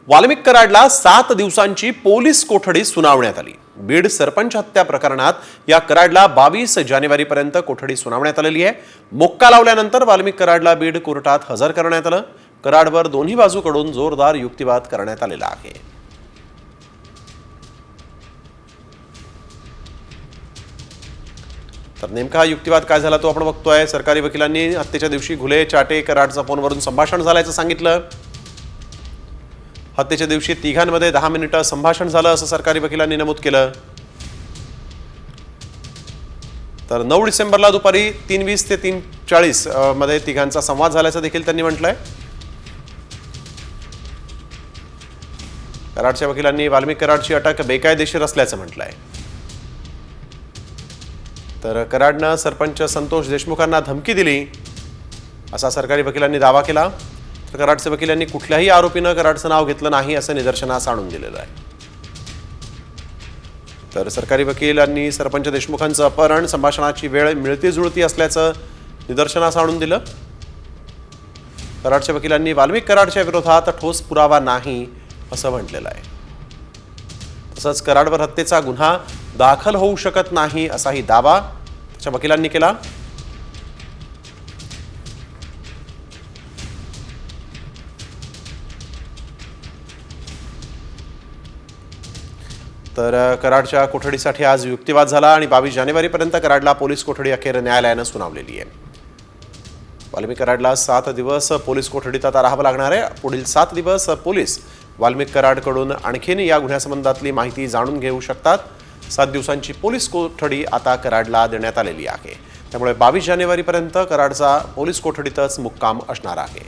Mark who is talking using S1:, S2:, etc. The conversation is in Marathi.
S1: वाल्मिक कराडला 7 दिवसांची पोलीस कोठडी सुनावण्यात आली। बीड सरपंच हत्या प्रकरणात या कराडला 22 जानेवारीपर्यंत कोठडी सुनावण्यात आलेली आहे। मोक्का लावल्यानंतर वाल्मिक कराडला बीड कोर्टात हजर करण्यात आलं। कराडवर दोन्ही बाजूकडून जोरदार युक्तिवाद करण्यात आलेला आहे। तर नेमका युक्तिवाद काय झाला तो आपण बघतोय। सरकारी वकिलांनी हत्येच्या दिवशी घुले चाटे कराडचा फोनवरून संभाषण झाल्याचं सांगितलं। हत्येच्या दिवशी तिघांमध्ये 10 मिनिटं संभाषण झालं असं सरकारी वकिलांनी नमूद केलं। तर 9 डिसेंबरला दुपारी 3:20 ते 3:40 मध्ये तिघांचा संवाद झाल्याचं देखील त्यांनी म्हटलंय। कराडच्या वकिलांनी वाल्मिक कराडची अटक बेकायदेशीर असल्याचं म्हटलंय। तर कराडनं सरपंच संतोष देशमुखांना धमकी दिली असा सरकारी वकिलांनी दावा केला। तर कराडचे वकिलांनी कुठल्याही आरोपीनं कराडचं नाव घेतलं नाही असं निदर्शनास आणून दिलेलं आहे। तर सरकारी वकिलांनी सरपंच देशमुखांचं अपहरण संभाषणाची वेळ मिळती जुळती असल्याचं निदर्शनास आणून दिलं। कराडच्या वकिलांनी वाल्मिक कराडच्या विरोधात ठोस पुरावा नाही असं म्हटलेलं आहे। तसंच कराडवर हत्येचा गुन्हा दाखल होऊ शकत नाही असाही दावा त्याच्या वकिलांनी केला। तर कराडच्या कोठडीसाठी आज युक्तिवाद झाला आणि 22 जानेवारीपर्यंत कराडला पोलीस कोठडी अखेर न्यायालयानं सुनावलेली आहे। वाल्मिक कराडला 7 दिवस पोलीस कोठडीत आता राहावं लागणार आहे। पुढील 7 दिवस पोलीस वाल्मिक कराडकडून आणखीन या गुन्ह्यासंबंधातली माहिती जाणून घेऊ शकतात। 7 दिवसांची पोलीस कोठडी आता कराडला देण्यात आलेली आहे। त्यामुळे 22 जानेवारीपर्यंत कराडचा पोलीस कोठडीतच मुक्काम असणार आहे।